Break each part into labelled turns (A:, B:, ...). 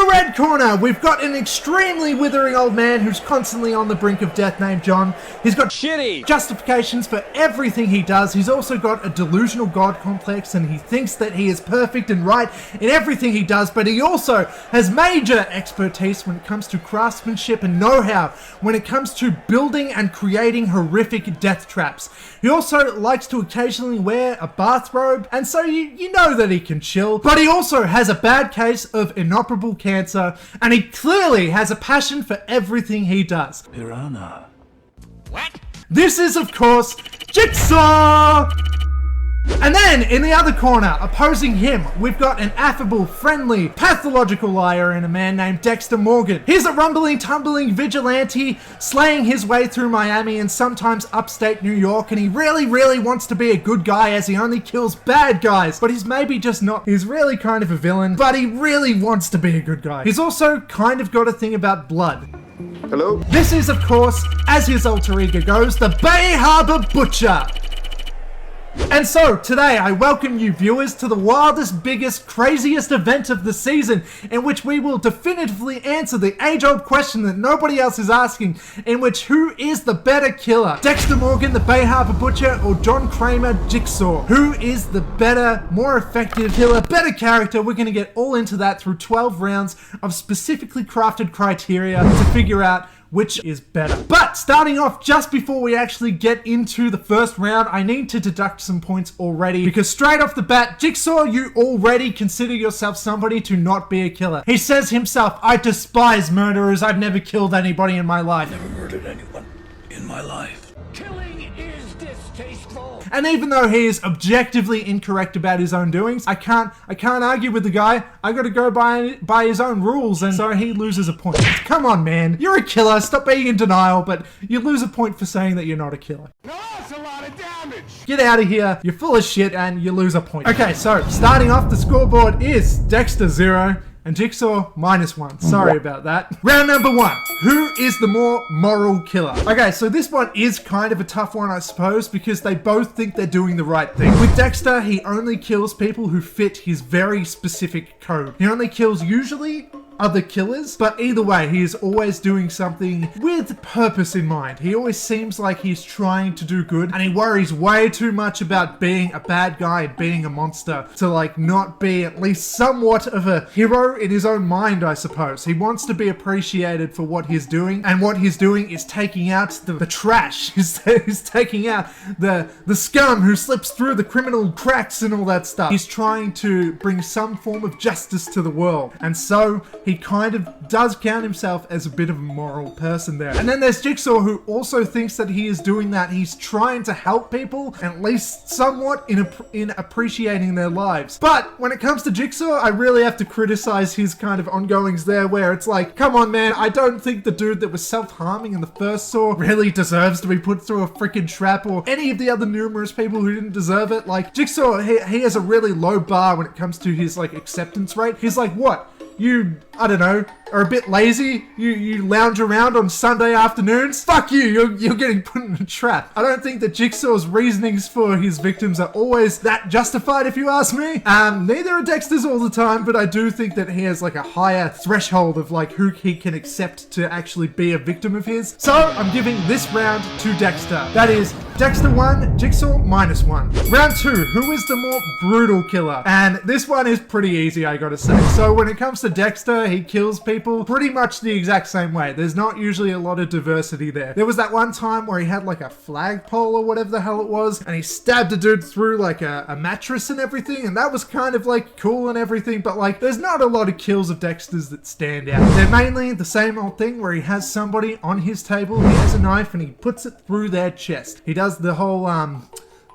A: the red corner, we've got an extremely withering old man who's constantly on the brink of death named John. He's got shitty justifications for everything he does. He's also got a delusional god complex and he thinks that he is perfect and right in everything he does, but he also has major expertise when it comes to craftsmanship and know-how when it comes to building and creating horrific death traps. He also likes to occasionally wear a bathrobe, and so you know that he can chill, but he also has a bad case of inoperable cancer, and he clearly has a passion for everything he does.
B: Piranha.
C: What?
A: This is, of course, Jigsaw! And then, in the other corner, opposing him, we've got an affable, friendly, pathological liar and a man named Dexter Morgan. He's a rumbling, tumbling vigilante, slaying his way through Miami and sometimes upstate New York, and he really, really wants to be a good guy as he only kills bad guys. But he's maybe just not. He's really kind of a villain, but he really wants to be a good guy. He's also kind of got a thing about blood.
D: Hello?
A: This is, of course, as his alter ego goes, the Bay Harbor Butcher. And so, today I welcome you viewers to the wildest, biggest, craziest event of the season, in which we will definitively answer the age-old question that nobody else is asking, in which who is the better killer? Dexter Morgan, the Bay Harbor Butcher, or John Kramer, Jigsaw? Who is the better, more effective killer, better character? We're going to get all into that through 12 rounds of specifically crafted criteria to figure out which is better. But starting off, just before we actually get into the first round, I need to deduct some points already, because straight off the bat, Jigsaw, you already consider yourself somebody to not be a killer. He says himself, I despise murderers, I've never killed anybody in my life.
B: Never murdered anyone in my life.
C: Killing is distasteful.
A: And even though he is objectively incorrect about his own doings, I can't argue with the guy. I gotta go by his own rules, and so he loses a point. Come on, man. You're a killer. Stop being in denial, but you lose a point for saying that you're not a killer.
C: No, that's a lot of damage.
A: Get out of here. You're full of shit, and you lose a point. Okay, so starting off, the scoreboard is Dexter 0. And Jigsaw, -1. Sorry about that. Round number 1. Who is the more moral killer? Okay, so this one is kind of a tough one, I suppose, because they both think they're doing the right thing. With Dexter, he only kills people who fit his very specific code. He only kills usually other killers, but either way, he is always doing something with purpose in mind. He always seems like he's trying to do good, and he worries way too much about being a bad guy and being a monster to like not be at least somewhat of a hero in his own mind, I suppose. He wants to be appreciated for what he's doing, and what he's doing is taking out the trash. He's taking out the scum who slips through the criminal cracks and all that stuff. He's trying to bring some form of justice to the world, and so he kind of does count himself as a bit of a moral person there. And then there's Jigsaw, who also thinks that he is doing that. He's trying to help people, at least somewhat, in appreciating their lives. But when it comes to Jigsaw, I really have to criticize his kind of ongoings there, where it's like, come on, man, I don't think the dude that was self-harming in the first Saw really deserves to be put through a freaking trap, or any of the other numerous people who didn't deserve it. Like, Jigsaw, he has a really low bar when it comes to his, like, acceptance rate. He's like, what? You, I don't know, are a bit lazy? You lounge around on Sunday afternoons? Fuck you, you're getting put in a trap. I don't think that Jigsaw's reasonings for his victims are always that justified, if you ask me. Neither are Dexter's all the time, but I do think that he has like a higher threshold of like who he can accept to actually be a victim of his. So I'm giving this round to Dexter. That is Dexter 1, Jigsaw -1. Round 2, who is the more brutal killer? And this one is pretty easy, I gotta say. So when it comes to Dexter, he kills people pretty much the exact same way. There's not usually a lot of diversity there. There was that one time where he had like a flagpole or whatever the hell it was, and he stabbed a dude through like a mattress and everything, and that was kind of like cool and everything, but like there's not a lot of kills of Dexter's that stand out. They're mainly the same old thing where he has somebody on his table, he has a knife, and he puts it through their chest. He does the whole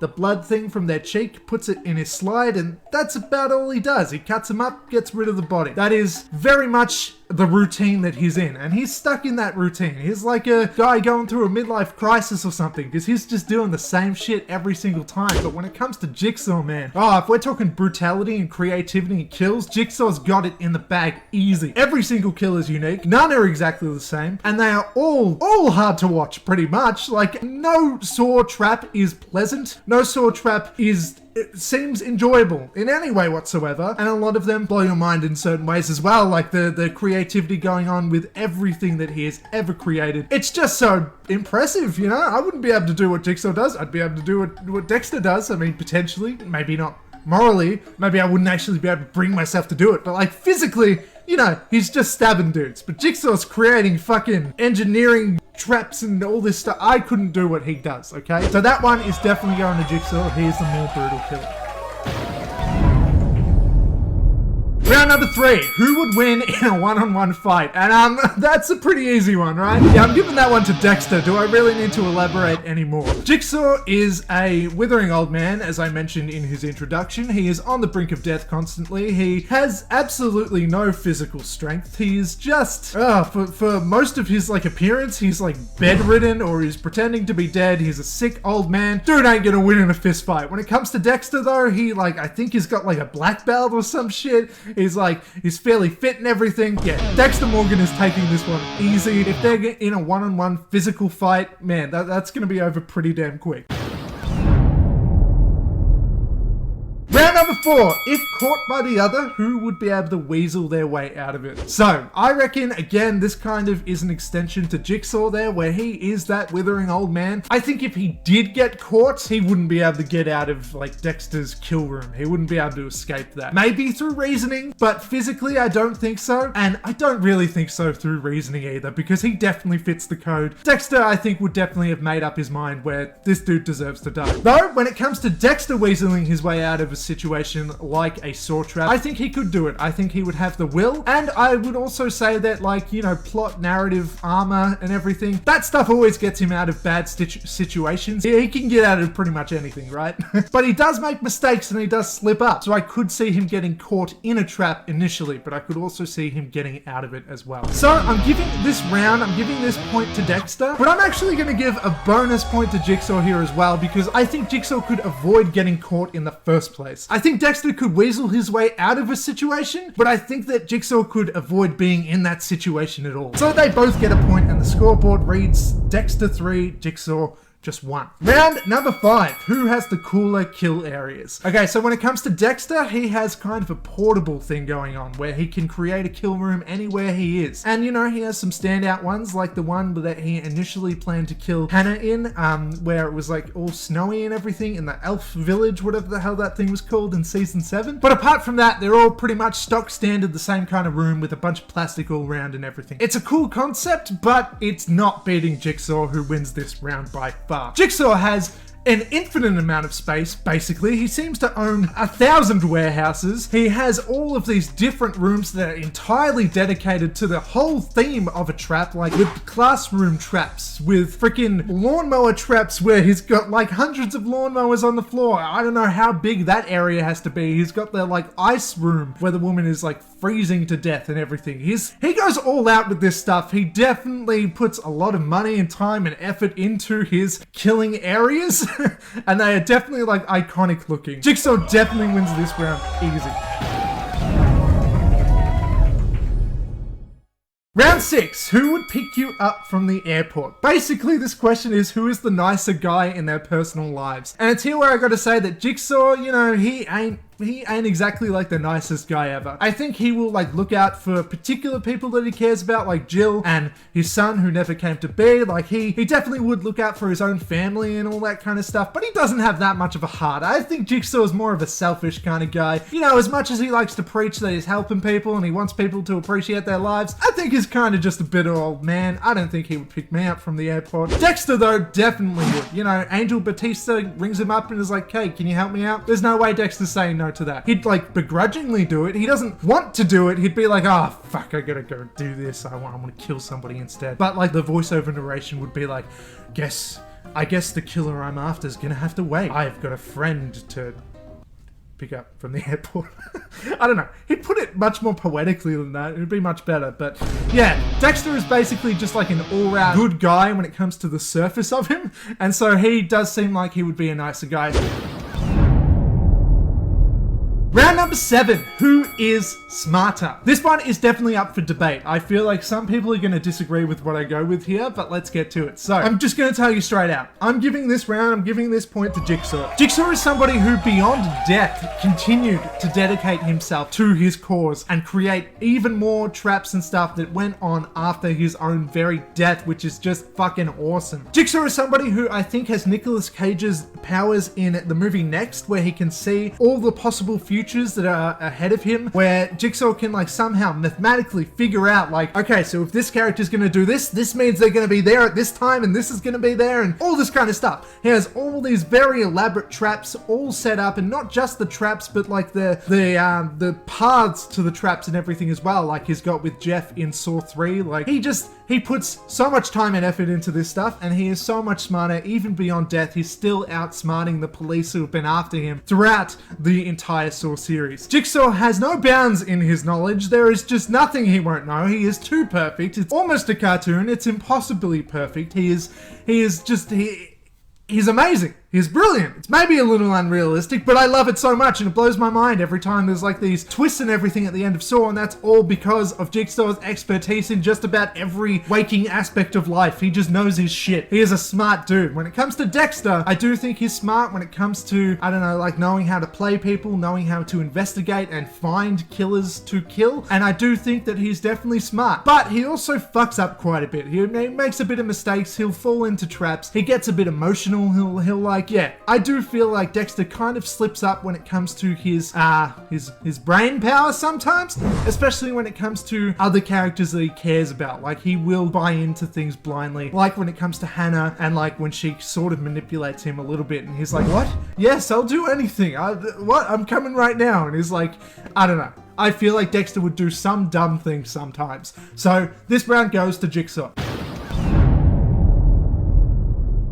A: the blood thing from their cheek, puts it in his slide, and that's about all he does. He cuts him up, gets rid of the body. That is very much the routine that he's in, and he's stuck in that routine. He's like a guy going through a midlife crisis or something, because he's just doing the same shit every single time. But when it comes to Jigsaw, man, if we're talking brutality and creativity and kills, Jigsaw's got it in the bag easy. Every single kill is unique, none are exactly the same, and they are all hard to watch, pretty much. Like, no Saw trap is pleasant, no Saw trap is it seems enjoyable in any way whatsoever. And a lot of them blow your mind in certain ways as well, like the creativity going on with everything that he has ever created. It's just so impressive, you know? I wouldn't be able to do what Jigsaw does. I'd be able to do what Dexter does. I mean, potentially, maybe not morally, maybe I wouldn't actually be able to bring myself to do it, but like physically, you know, he's just stabbing dudes. But Jigsaw's creating fucking engineering traps and all this stuff. I couldn't do what he does, okay? So that one is definitely going to Jigsaw. He is the more brutal killer. Round number 3, who would win in a one-on-one fight? And that's a pretty easy one, right? Yeah, I'm giving that one to Dexter. Do I really need to elaborate anymore? Jigsaw is a withering old man, as I mentioned in his introduction. He is on the brink of death constantly. He has absolutely no physical strength. He is just, for most of his like appearance, he's like bedridden or he's pretending to be dead. He's a sick old man. Dude ain't gonna win in a fist fight. When it comes to Dexter though, he like, I think he's got like a black belt or some shit. He's fairly fit and everything. Yeah, Dexter Morgan is taking this one easy. If they're in a one-on-one physical fight, man, that's gonna be over pretty damn quick. Round number 4, if caught by the other, who would be able to weasel their way out of it? So, I reckon, again, this kind of is an extension to Jigsaw there, where he is that withering old man. I think if he did get caught, he wouldn't be able to get out of, like, Dexter's kill room. He wouldn't be able to escape that. Maybe through reasoning, but physically, I don't think so. And I don't really think so through reasoning either, because he definitely fits the code. Dexter, I think, would definitely have made up his mind where this dude deserves to die. Though, when it comes to Dexter weaseling his way out of a situation like a saw trap, I think he could do it. I think he would have the will, and I would also say that, like, you know, plot, narrative, armor, and everything, that stuff always gets him out of bad situations. He can get out of pretty much anything, right? But he does make mistakes and he does slip up, so I could see him getting caught in a trap initially, but I could also see him getting out of it as well. So I'm giving this point to Dexter, but I'm actually going to give a bonus point to Jigsaw here as well, because I think Jigsaw could avoid getting caught in the first place. I think Dexter could weasel his way out of a situation, but I think that Jigsaw could avoid being in that situation at all. So they both get a point, and the scoreboard reads Dexter 3, Jigsaw just 1. Round number 5, who has the cooler kill areas? Okay, so when it comes to Dexter, he has kind of a portable thing going on where he can create a kill room anywhere he is. And you know, he has some standout ones, like the one that he initially planned to kill Hannah in, where it was like all snowy and everything in the elf village, whatever the hell that thing was called in season 7. But apart from that, they're all pretty much stock standard, the same kind of room with a bunch of plastic all around and everything. It's a cool concept, but it's not beating Jigsaw, who wins this round by far. Jigsaw has an infinite amount of space, basically. He seems to own 1,000 warehouses. He has all of these different rooms that are entirely dedicated to the whole theme of a trap, like with classroom traps, with freaking lawnmower traps where he's got like hundreds of lawnmowers on the floor. I don't know how big that area has to be. He's got the like ice room where the woman is like freezing to death and everything. He goes all out with this stuff. He definitely puts a lot of money and time and effort into his killing areas. And they are definitely like iconic looking. Jigsaw definitely wins this round easy. Round 6, who would pick you up from the airport? Basically, this question is who is the nicer guy in their personal lives? And it's here where I gotta say that Jigsaw, you know, he ain't exactly like the nicest guy ever. I think he will like look out for particular people that he cares about, like Jill and his son who never came to be. Like he definitely would look out for his own family and all that kind of stuff, but he doesn't have that much of a heart. I think Jigsaw is more of a selfish kind of guy. You know, as much as he likes to preach that he's helping people and he wants people to appreciate their lives, I think he's kind of just a bitter old man. I don't think he would pick me up from the airport. Dexter though definitely would. You know, Angel Batista rings him up and is like, hey, can you help me out? There's no way Dexter's saying no to that. He'd like begrudgingly do it. He doesn't want to do it. He'd be like, oh fuck, I gotta go do this. I want to kill somebody instead. But like the voiceover narration would be like, I guess the killer I'm after is gonna have to wait. I've got a friend to pick up from the airport. I don't know. He'd put it much more poetically than that. It'd be much better. But yeah, Dexter is basically just like an all-round good guy when it comes to the surface of him. And so he does seem like he would be a nicer guy. Round number 7, who is smarter? This one is definitely up for debate. I feel like some people are going to disagree with what I go with here, but let's get to it. So, I'm just going to tell you straight out. I'm giving this point to Jigsaw. Jigsaw is somebody who, beyond death, continued to dedicate himself to his cause and create even more traps and stuff that went on after his own very death, which is just fucking awesome. Jigsaw is somebody who I think has Nicolas Cage's powers in the movie Next, where he can see all the possible futures that are ahead of him, where Jigsaw can like somehow mathematically figure out like, okay, so if this character's gonna do this, this means they're gonna be there at this time and this is gonna be there and all this kind of stuff. He has all these very elaborate traps all set up, and not just the traps, but like the paths to the traps and everything as well, like he's got with Jeff in Saw 3. Like he puts so much time and effort into this stuff, and he is so much smarter. Even beyond death, he's still outsmarting the police who have been after him throughout the entire Saw series. Jigsaw has no bounds in his knowledge. There is just nothing he won't know. He is too perfect. It's almost a cartoon. It's impossibly perfect. He's amazing. He's brilliant. It's maybe a little unrealistic, but I love it so much, and it blows my mind every time there's like these twists and everything at the end of Saw, and that's all because of Jigsaw's expertise in just about every waking aspect of life. He just knows his shit. He is a smart dude. When it comes to Dexter, I do think he's smart when it comes to, I don't know, like knowing how to play people, knowing how to investigate and find killers to kill, and I do think that he's definitely smart. But he also fucks up quite a bit. He makes a bit of mistakes. He'll fall into traps. He gets a bit emotional. He'll like, yeah, I do feel like Dexter kind of slips up when it comes to his brain power sometimes, especially when it comes to other characters that he cares about. Like, he will buy into things blindly, like when it comes to Hannah, and like when she sort of manipulates him a little bit, and he's like, what? Yes, I'll do anything. What? I'm coming right now. And he's like, I don't know. I feel like Dexter would do some dumb things sometimes. So this round goes to Jigsaw.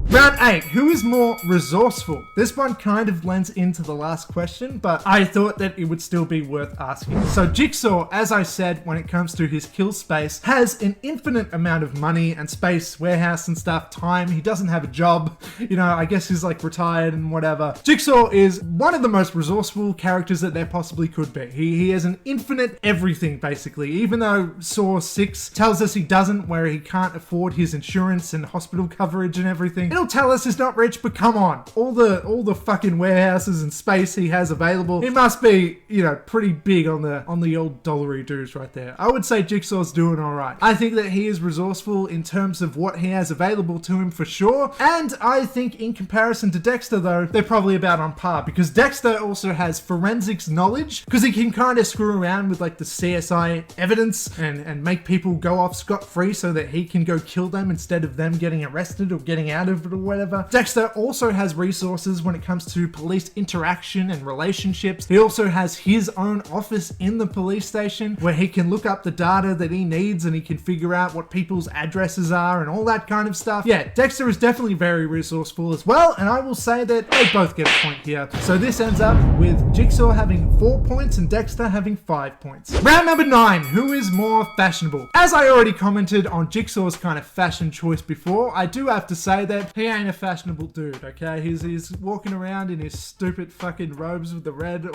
A: Round 8, who is more resourceful? This one kind of blends into the last question, but I thought that it would still be worth asking. So Jigsaw, as I said, when it comes to his kill space, has an infinite amount of money and space, warehouse and stuff, time. He doesn't have a job. You know, I guess he's like retired and whatever. Jigsaw is one of the most resourceful characters that there possibly could be. He has an infinite everything, basically, even though Saw 6 tells us he doesn't, where he can't afford his insurance and hospital coverage and everything. It'll tell us he's not rich, but come on, all the fucking warehouses and space he has available, he must be, you know, pretty big on the old dollary dues right there. I would say Jigsaw's doing all right. I think that he is resourceful in terms of what he has available to him for sure, and I think in comparison to Dexter though, they're probably about on par, because Dexter also has forensics knowledge, because he can kind of screw around with like the CSI evidence and make people go off scot-free so that he can go kill them instead of them getting arrested or getting out of it or whatever. Dexter also has resources when it comes to police interaction and relationships. He also has his own office in the police station where he can look up the data that he needs, and he can figure out what people's addresses are and all that kind of stuff. Yeah, Dexter is definitely very resourceful as well, and I will say that they both get a point here. So this ends up with Jigsaw having 4 points and Dexter having 5 points. Round number 9, who is more fashionable? As I already commented on Jigsaw's kind of fashion choice before, I do have to say that he ain't a fashionable dude, okay? He's walking around in his stupid fucking robes with the red,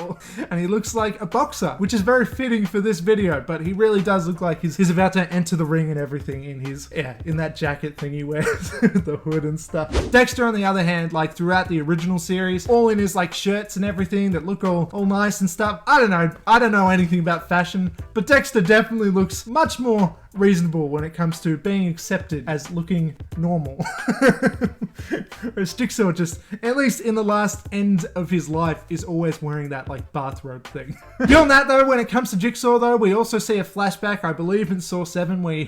A: and he looks like a boxer, which is very fitting for this video, but he really does look like he's about to enter the ring and everything in that jacket thing he wears, the hood and stuff. Dexter, on the other hand, like throughout the original series, all in his like shirts and everything that look all nice and stuff. I don't know anything about fashion, but Dexter definitely looks much more reasonable when it comes to being accepted as looking normal. Whereas Jigsaw, just, at least in the last end of his life, is always wearing that like bathrobe thing. Beyond that though, when it comes to Jigsaw though, we also see a flashback, I believe in Saw 7, where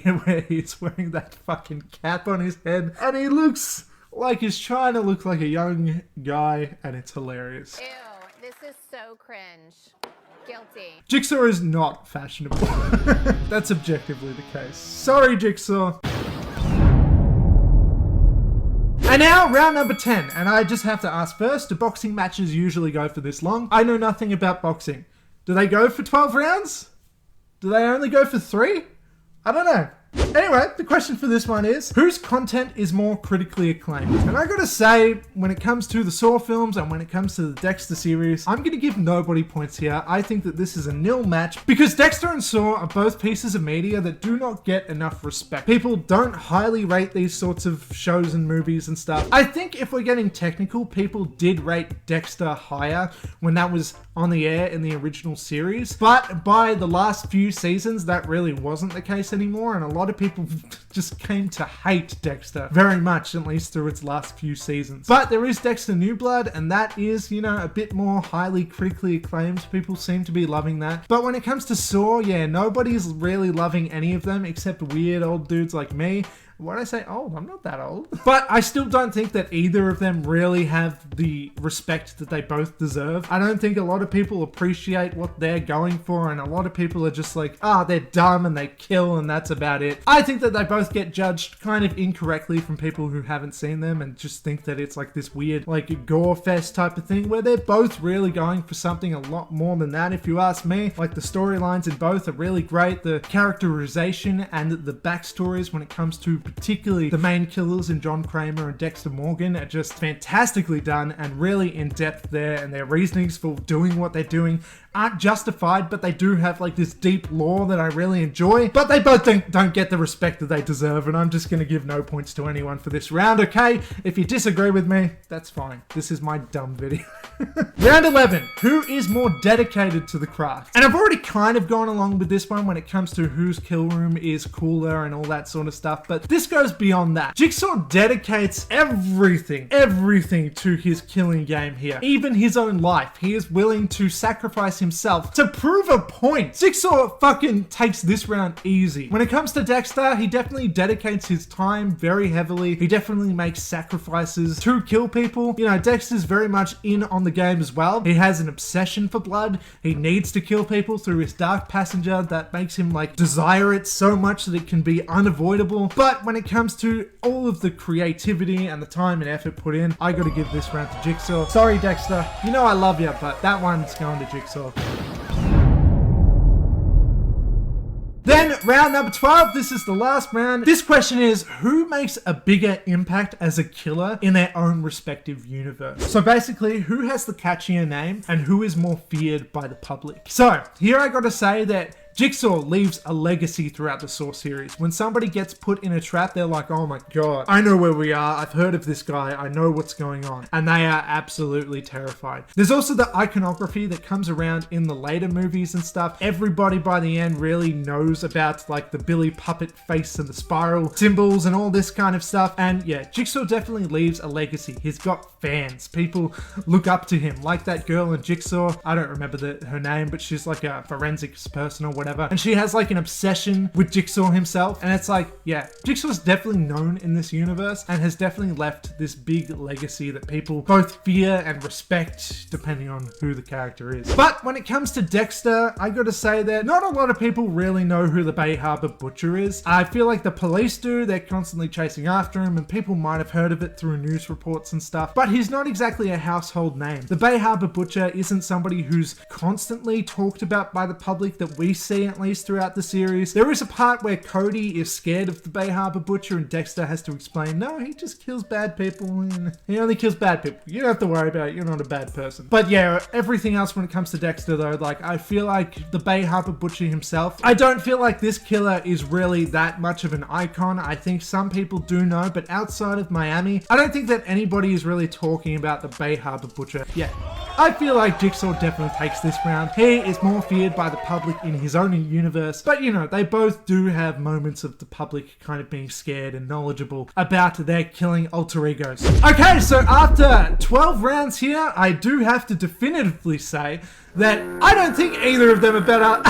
A: he's wearing that fucking cap on his head, and he looks like he's trying to look like a young guy, and it's hilarious.
D: Ew, this is so cringe. Guilty.
A: Jigsaw is not fashionable. That's objectively the case. Sorry, Jigsaw. And now, round number 10, and I just have to ask first, do boxing matches usually go for this long? I know nothing about boxing. Do they go for 12 rounds? Do they only go for 3? I don't know. Anyway, the question for this one is, whose content is more critically acclaimed? And I gotta say, when it comes to the Saw films and when it comes to the Dexter series, I'm gonna give nobody points here. I think that this is a nil match because Dexter and Saw are both pieces of media that do not get enough respect. People don't highly rate these sorts of shows and movies and stuff. I think if we're getting technical, people did rate Dexter higher when that was on the air in the original series, but by the last few seasons, that really wasn't the case anymore, and a lot of people just came to hate Dexter very much, at least through its last few seasons. But there is Dexter New Blood, and that is, you know, a bit more highly critically acclaimed. People seem to be loving that. But when it comes to Saw, yeah, nobody's really loving any of them except weird old dudes like me. Why did I say old? I'm not that old. But I still don't think that either of them really have the respect that they both deserve. I don't think a lot of people appreciate what they're going for, and a lot of people are just like, they're dumb and they kill and that's about it. I think that they both get judged kind of incorrectly from people who haven't seen them and just think that it's like this weird, like, gore fest type of thing, where they're both really going for something a lot more than that, if you ask me. Like, the storylines in both are really great. The characterization and the backstories when it comes to particularly the main killers in John Kramer and Dexter Morgan are just fantastically done and really in depth there, and their reasonings for doing what they're doing aren't justified, but they do have like this deep lore that I really enjoy. But they both don't get the respect that they deserve, and I'm just gonna give no points to anyone for this round, okay? If you disagree with me, that's fine. This is my dumb video. Round 11, who is more dedicated to the craft? And I've already kind of gone along with this one when it comes to whose kill room is cooler and all that sort of stuff, but this goes beyond that. Jigsaw dedicates everything to his killing game here. Even his own life. He is willing to sacrifice himself to prove a point. Jigsaw fucking takes this round easy. When it comes to Dexter, he definitely dedicates his time very heavily. He definitely makes sacrifices to kill people. You know, Dexter's very much in on the game as well. He has an obsession for blood. He needs to kill people through his dark passenger that makes him like desire it so much that it can be unavoidable. But when it comes to all of the creativity and the time and effort put in, I gotta give this round to Jigsaw. Sorry, Dexter. You know I love you, but that one's going to Jigsaw. Then round number 12, this is the last round. This question is, who makes a bigger impact as a killer in their own respective universe? So basically, who has the catchier name and who is more feared by the public? So here I gotta say that Jigsaw leaves a legacy throughout the Saw series. When somebody gets put in a trap, they're like, oh my god, I know where we are, I've heard of this guy, I know what's going on. And they are absolutely terrified. There's also the iconography that comes around in the later movies and stuff. Everybody by the end really knows about like the Billy puppet face and the spiral symbols and all this kind of stuff. And yeah, Jigsaw definitely leaves a legacy. He's got fans. People look up to him, like that girl in Jigsaw. I don't remember her name, but she's like a forensics person or whatever. And she has like an obsession with Jigsaw himself. And it's like, yeah, Jigsaw's definitely known in this universe and has definitely left this big legacy that people both fear and respect depending on who the character is. But when it comes to Dexter, I gotta say that not a lot of people really know who the Bay Harbor Butcher is. I feel like the police do. They're constantly chasing after him and people might have heard of it through news reports and stuff, but he's not exactly a household name. The Bay Harbor Butcher isn't somebody who's constantly talked about by the public that we see, at least throughout the series. There is a part where Cody is scared of the Bay Harbor Butcher and Dexter has to explain, no, he just kills bad people and he only kills bad people. You don't have to worry about it. You're not a bad person. But yeah, everything else when it comes to Dexter though, like I feel like the Bay Harbor Butcher himself, I don't feel like this killer is really that much of an icon. I think some people do know, but outside of Miami, I don't think that anybody is really talking about the Bay Harbor Butcher. Yeah, I feel like Jigsaw definitely takes this round. He is more feared by the public in his own universe, but you know, they both do have moments of the public kind of being scared and knowledgeable about their killing alter egos. Okay, so after 12 rounds here, I do have to definitively say that I don't think either of them are better.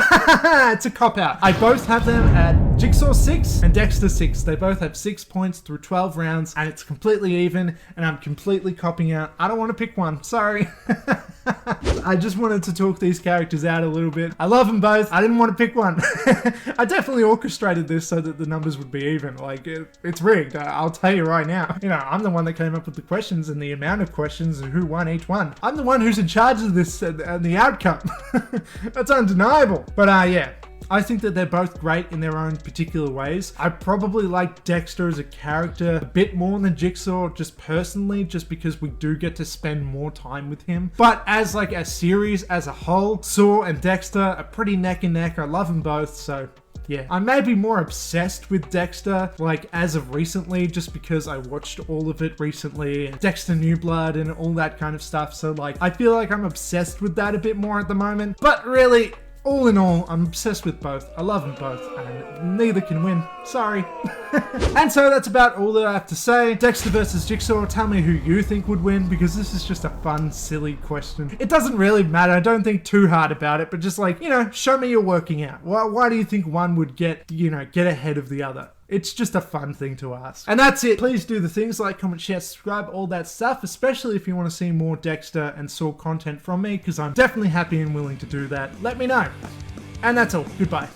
A: It's a cop-out. I both have them at Jigsaw 6 and Dexter 6. They both have 6 points through 12 rounds and it's completely even and I'm completely copping out. I don't want to pick one, sorry. I just wanted to talk these characters out a little bit. I love them both. I didn't want to pick one. I definitely orchestrated this so that the numbers would be even. Like, it's rigged. I'll tell you right now. You know, I'm the one that came up with the questions and the amount of questions and who won each one. I'm the one who's in charge of this and the outcome. That's undeniable. But yeah. I think that they're both great in their own particular ways. I probably like Dexter as a character a bit more than Jigsaw, just personally, just because we do get to spend more time with him. But as like a series as a whole, Saw and Dexter are pretty neck and neck. I love them both, so yeah. I may be more obsessed with Dexter, like as of recently, just because I watched all of it recently, and Dexter New Blood and all that kind of stuff. So like, I feel like I'm obsessed with that a bit more at the moment. But really, all in all, I'm obsessed with both. I love them both, and neither can win. Sorry. And so that's about all that I have to say. Dexter versus Jigsaw, tell me who you think would win, because this is just a fun, silly question. It doesn't really matter. Don't think too hard about it, but just like, you know, show me you're working out. Why do you think one would get ahead of the other? It's just a fun thing to ask. And that's it. Please do the things like, comment, share, subscribe, all that stuff, especially if you want to see more Dexter and Saw content from me, because I'm definitely happy and willing to do that. Let me know. And that's all. Goodbye.